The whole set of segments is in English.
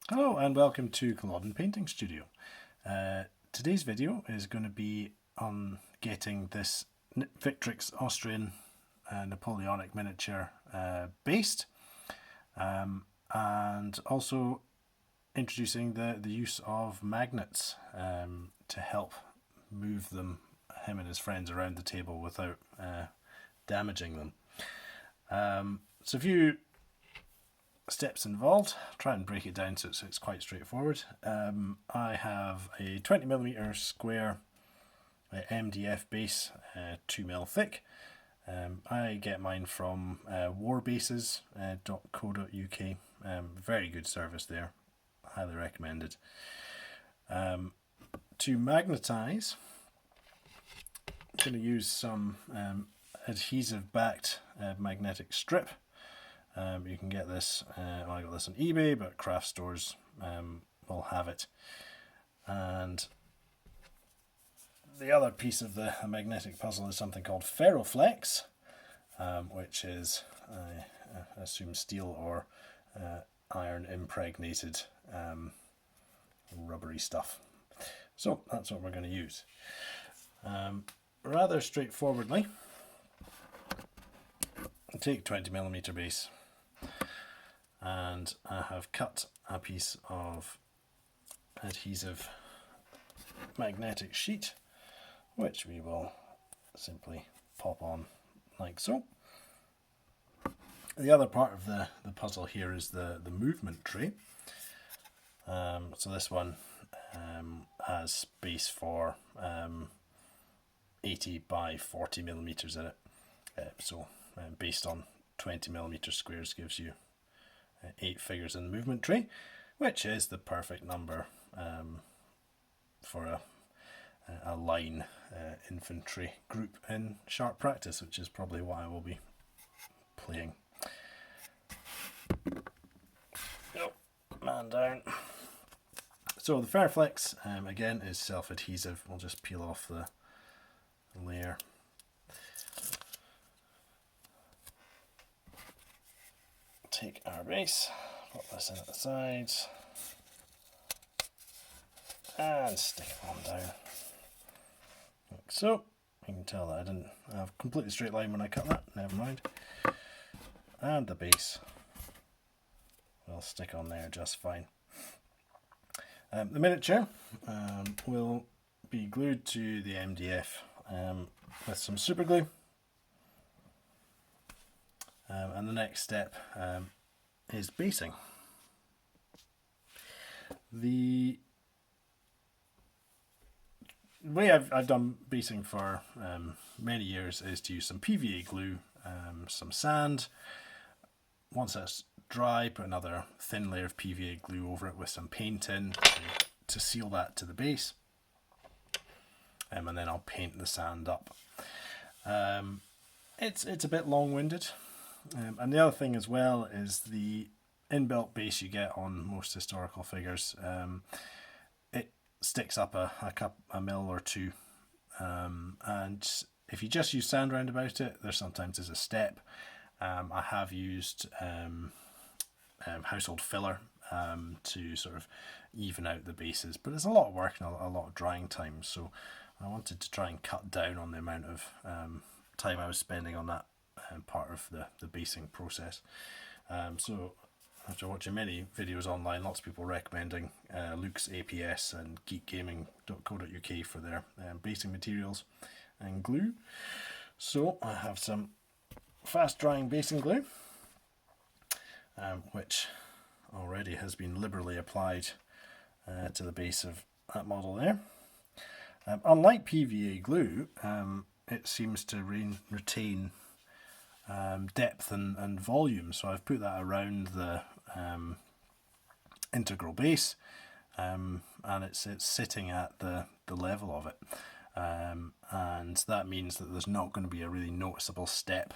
Hello and welcome to Culloden Painting Studio. Today's video is going to be on getting this Victrix Austrian Napoleonic miniature based, and also introducing the use of magnets to help move him and his friends around the table without damaging them. So a few steps involved. Try and break it down so it's quite straightforward. I have a 20mm square MDF base, 2mm thick. I get mine from warbases.co.uk. Very good service there, highly recommended. To magnetise, I'm going to use some adhesive backed magnetic strip. You can get this, I got this on eBay, but craft stores will have it. And the other piece of the magnetic puzzle is something called ferroflex, which is, I assume, steel or iron impregnated rubbery stuff. So that's what we're going to use. Rather straightforwardly, I'll take 20mm base. And I have cut a piece of adhesive magnetic sheet, which we will simply pop on like so. The other part of the puzzle here is the movement tray. So this one has space for 80 by 40mm in it. Based on 20mm squares gives you 8 figures in the movement tray, which is the perfect number for a line infantry group in sharp practice, which is probably what I will be playing. Oh, man down. So the ferroflex again is self-adhesive. We'll just peel off the layer. Take our base, put this in at the sides, and stick it on down. Like so. You can tell that I didn't have a completely straight line when I cut that, never mind. And the base will stick on there just fine. The miniature will be glued to the MDF with some super glue. And the next step is basing. The way I've done basing for many years is to use some PVA glue, some sand. Once that's dry, put another thin layer of PVA glue over it with some paint in to seal that to the base. And then I'll paint the sand up. It's a bit long-winded. And the other thing as well is the inbuilt base you get on most historical figures. It sticks up a mil or two, and if you just use sand round about it, there sometimes is a step. I have used household filler to sort of even out the bases, but it's a lot of work and a lot of drying time, so I wanted to try and cut down on the amount of time I was spending on that part of the basing process. So after watching many videos online, lots of people recommending Luke's APS and geekgaming.co.uk for their basing materials and glue. So I have some fast drying basing glue, which already has been liberally applied to the base of that model there. Unlike PVA glue, it seems to retain depth and volume, so I've put that around the integral base, and it's sitting at the level of it, and that means that there's not going to be a really noticeable step,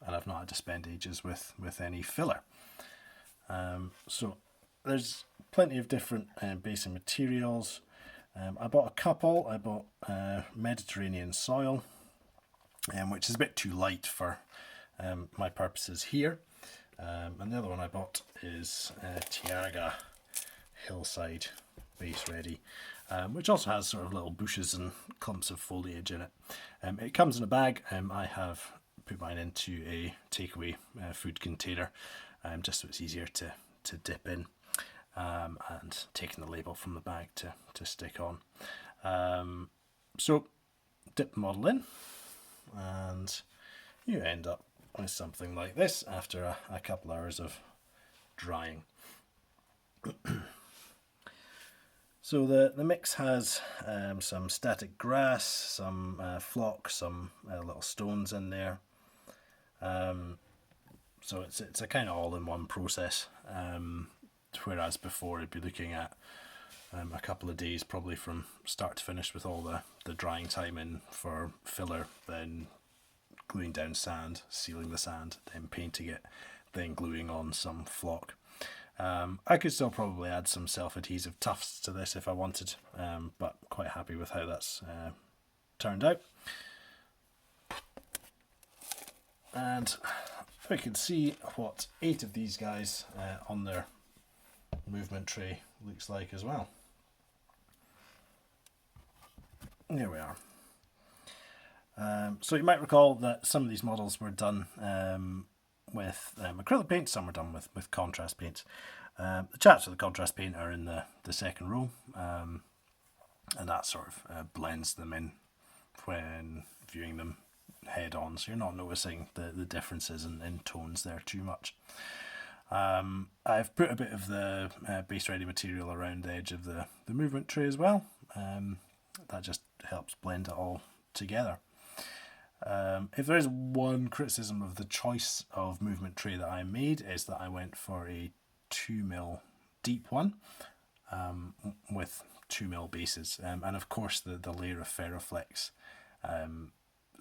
and I've not had to spend ages with any filler. So there's plenty of different basing materials. I bought a couple. I bought Mediterranean soil, which is a bit too light for my purposes here. And the other one I bought is Tiaga hillside base ready, which also has sort of little bushes and clumps of foliage in it. It comes in a bag. I have put mine into a takeaway food container, just so it's easier to dip in, and taking the label from the bag to stick on. So dip the model in and you end up with something like this after a couple hours of drying. So the mix has some static grass, some flock, some little stones in there. So it's a kind of all-in-one process, whereas before I'd be looking at a couple of days probably from start to finish with all the drying time in for filler, then gluing down sand, sealing the sand, then painting it, then gluing on some flock. I could still probably add some self-adhesive tufts to this if I wanted, but quite happy with how that's turned out. And we can see what 8 of these guys on their movement tray looks like as well. Here we are. So you might recall that some of these models were done with acrylic paint, some were done with contrast paint. The chaps with the contrast paint are in the second row, and that sort of blends them in when viewing them head on, so you're not noticing the differences in tones there too much. I've put a bit of the base ready material around the edge of the movement tray as well. That just helps blend it all together. If there is one criticism of the choice of movement tray that I made, is that I went for a 2mm deep one with 2mm bases, and of course the layer of ferroflex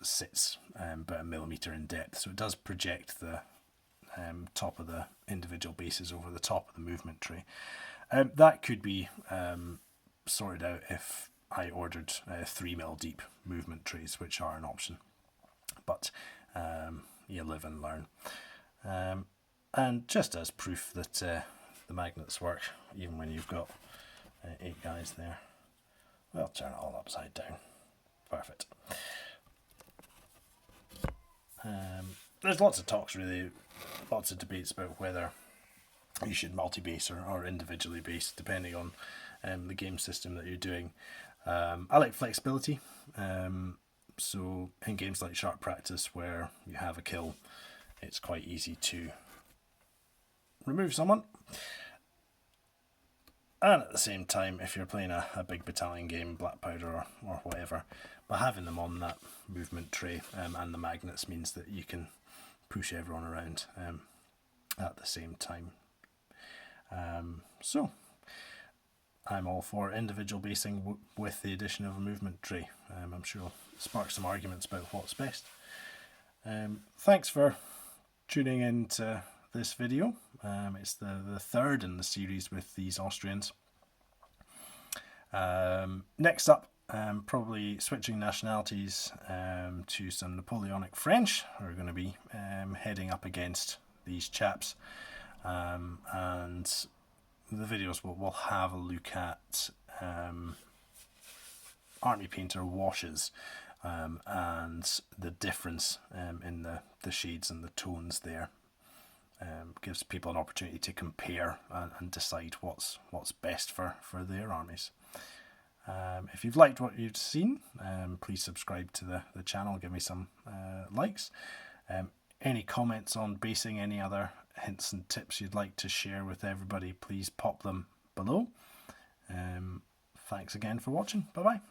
sits about 1 millimeter in depth, so it does project the top of the individual bases over the top of the movement tray. That could be sorted out if I ordered 3mm deep movement trays, which are an option, but you live and learn. And just as proof that the magnets work even when you've got 8 guys there, we'll turn it all upside down. Perfect. There's lots of talks, really, lots of debates about whether you should multi-base or individually base, depending on the game system that you're doing. I like flexibility, so in games like Sharp Practice, where you have a kill, it's quite easy to remove someone. And at the same time, if you're playing a big battalion game, Black Powder or whatever, but having them on that movement tray and the magnets means that you can push everyone around at the same time. So I'm all for individual basing with the addition of a movement tray. I'm sure it'll spark some arguments about what's best. Thanks for tuning in to this video. It's the third in the series with these Austrians. Next up, probably switching nationalities to some Napoleonic French, who are going to be heading up against these chaps, and the videos will have a look at army painter washes and the difference in the shades and the tones there. Gives people an opportunity to compare and decide what's best for their armies. If you've liked what you've seen, please subscribe to the channel, give me some likes. Any comments on basing, any other hints and tips you'd like to share with everybody, please pop them below. Thanks again for watching. Bye bye.